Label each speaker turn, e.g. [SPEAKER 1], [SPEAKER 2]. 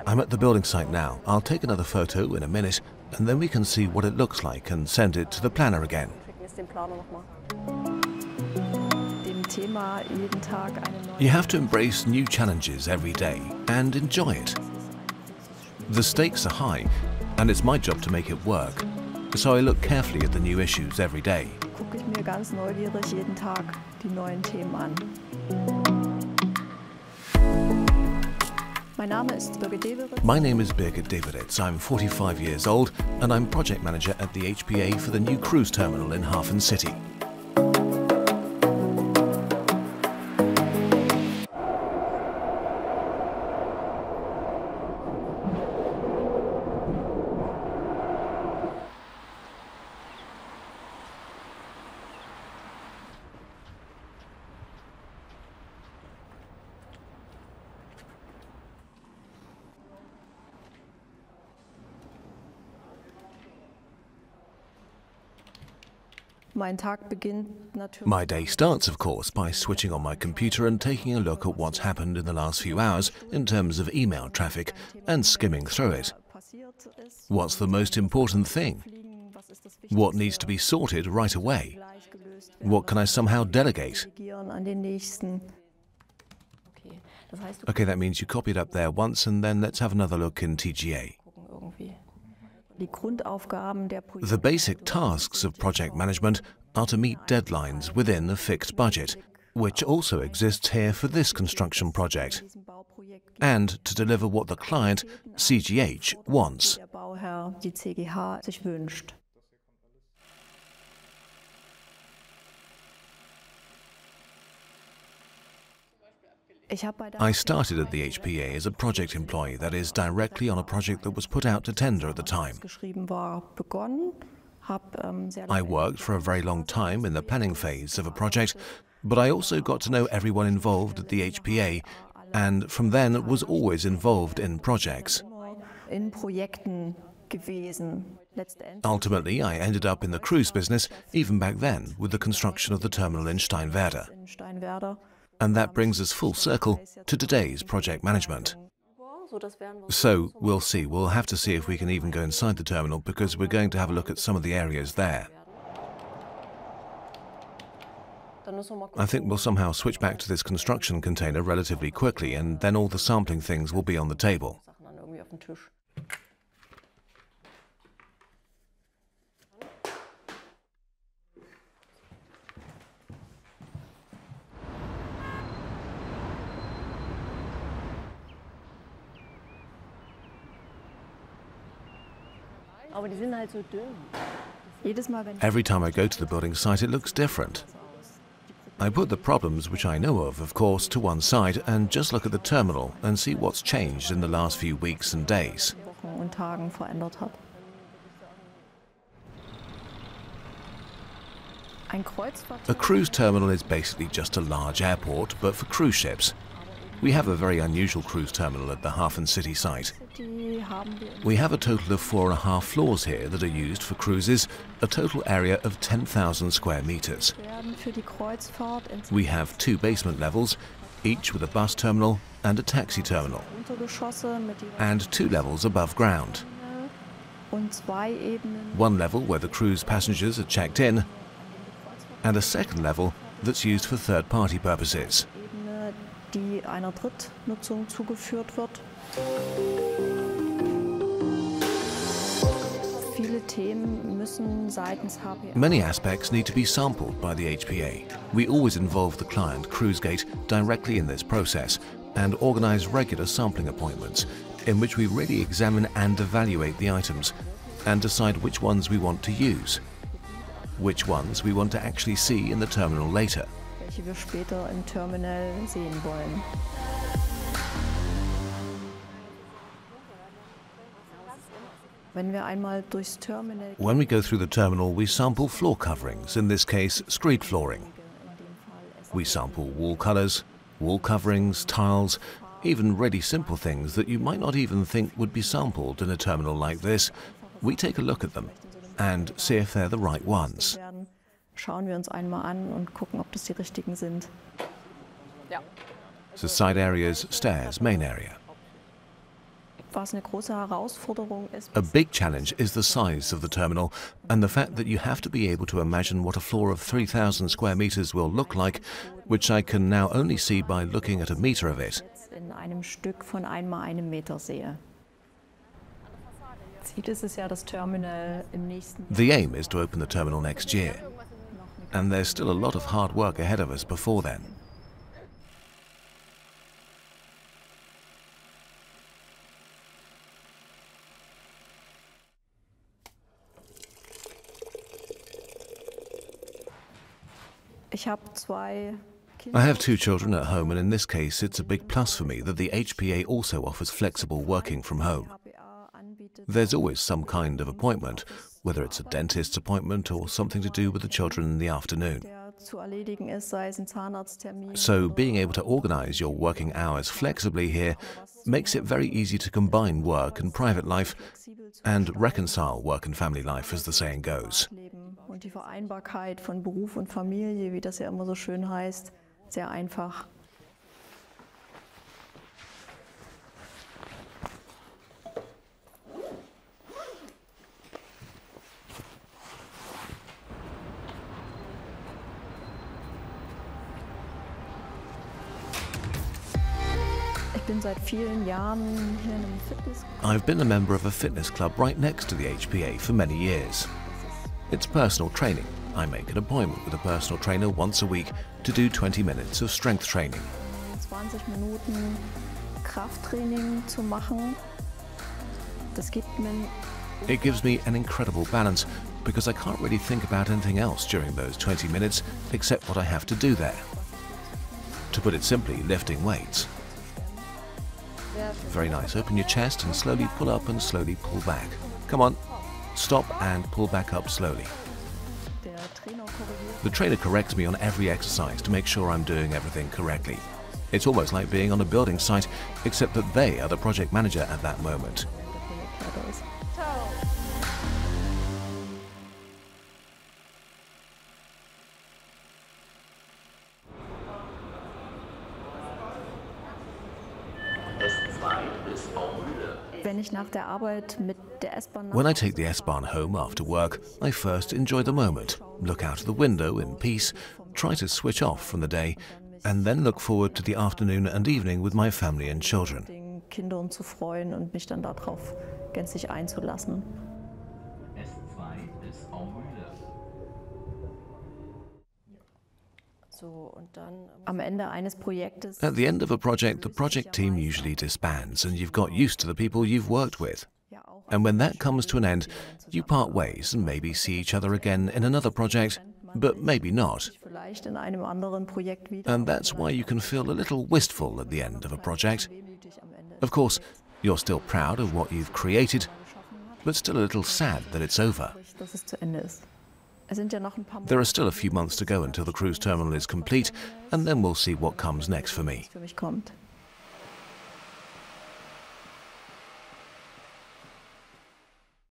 [SPEAKER 1] I'm at the building site now. I'll take another photo in a minute, and then we can see what it looks like and send it to the planner again. You have to embrace new challenges every day and enjoy it. The stakes are high, and it's my job to make it work. So I look carefully at the new issues every day.
[SPEAKER 2] Gucke ich mir ganz neugierig jeden Tag die neuen Themen an.
[SPEAKER 1] My name is Birgit Däweritz. I'm 45 years old and I'm project manager at the HPA for the new cruise terminal in HafenCity. My day starts, of course, by switching on my computer and taking a look at what's happened in the last few hours in terms of email traffic and skimming through it. What's the most important thing? What needs to be sorted right away? What can I somehow delegate? Okay, that means you copy it up there once, and then let's have another look in TGA. The basic tasks of project management are to meet deadlines within a fixed budget, which also exists here for this construction project, and to deliver what the client, CGH, wants. I started at the HPA as a project employee, that is, directly on a project that was put out to tender at the time. I worked for a very long time in the planning phase of a project, but I also got to know everyone involved at the HPA, and from then was always involved in projects. Ultimately, I ended up in the cruise business, even back then, with the construction of the terminal in Steinwerder. And that brings us full circle to today's project management. So we'll see. We'll have to see if we can even go inside the terminal, because we're going to have a look at some of the areas there. I think we'll somehow switch back to this construction container relatively quickly, and then all the sampling things will be on the table. Every time I go to the building site, it looks different. I put the problems which I know of course, to one side and just look at the terminal and see what's changed in the last few weeks and days. A cruise terminal is basically just a large airport, but for cruise ships. We have a very unusual cruise terminal at the HafenCity site. We have a total of 4.5 floors here that are used for cruises, a total area of 10,000 square meters. We have 2 basement levels, each with a bus terminal and a taxi terminal, and 2 levels above ground. 1 level where the cruise passengers are checked in, and a 2nd level that's used for third-party purposes.
[SPEAKER 2] Die einer Drittnutzung zugeführt wird. Viele Themen müssen seitens HPA.
[SPEAKER 1] Many aspects need to be sampled by the HPA. We always involve the client, CruiseGate, directly in this process and organize regular sampling appointments in which we really examine and evaluate the items and decide which ones we want to use, which ones we want to actually see in the terminal later.
[SPEAKER 2] Welche wir später im Terminal sehen wollen.
[SPEAKER 1] When we go through the terminal, we sample floor coverings, in this case screed flooring. We sample wall colors, wall coverings, tiles, even really simple things that you might not even think would be sampled in a terminal like this. We take a look at them and see if they're the right ones.
[SPEAKER 2] Schauen wir uns einmal an und gucken, ob das die richtigen sind.
[SPEAKER 1] So side areas, stairs, main area.
[SPEAKER 2] Was eine große Herausforderung ist.
[SPEAKER 1] A big challenge is the size of the terminal and the fact that you have to be able to imagine what a floor of 3,000 square meters will look like, which I can now only see by looking at a meter of it.
[SPEAKER 2] In einem Stück von 1 mal 1 Meter sehe. Ziel ist es ja, das Terminal im nächsten
[SPEAKER 1] The aim is to open the terminal next year, and there's still a lot of hard work ahead of us before then.
[SPEAKER 2] Ich habe 2
[SPEAKER 1] I have 2 children at home, and in this case it's a big plus for me that the HPA also offers flexible working from home. There's always some kind of appointment, whether it's a dentist's appointment or something to do with the children in the afternoon. So being able to organize your working hours flexibly here makes it very easy to combine work and private life and reconcile work and family life, as the saying goes.
[SPEAKER 2] Und die Vereinbarkeit von Beruf und Familie, wie das ja immer so schön heißt, sehr einfach. Ich bin seit vielen Jahren hier in einem Fitness.
[SPEAKER 1] I've been a member of a fitness club right next to the HPA for many years. It's personal training. I make an appointment with a personal trainer once a week to do 20 minutes of strength training.
[SPEAKER 2] 20 Minuten Krafttraining zu machen, das gibt mir.
[SPEAKER 1] It gives me an incredible balance because I can't really think about anything else during those 20 minutes except what I have to do there. To put it simply, lifting weights. Very nice. Open your chest and slowly pull up and slowly pull back. Come on. Stop and pull back up slowly. The trainer corrects me on every exercise to make sure I'm doing everything correctly. It's almost like being on a building site, except that they are the project manager at that moment. When I take the S-Bahn home after work, I first enjoy the moment, look out of the window in peace, try to switch off from the day, and then look forward to the afternoon and evening with my family and children.
[SPEAKER 2] Kindern zu freuen und mich dann darauf gänzlich einzulassen.
[SPEAKER 1] At the end of a project, the project team usually disbands and you've got used to the people you've worked with. And when that comes to an end, you part ways and maybe see each other again in another project, but maybe not. And that's why you can feel a little wistful at the end of a project. Of course, you're still proud of what you've created, but still a little sad that it's over. There are still a few months to go until the cruise terminal is complete, and then we'll see what comes next for me.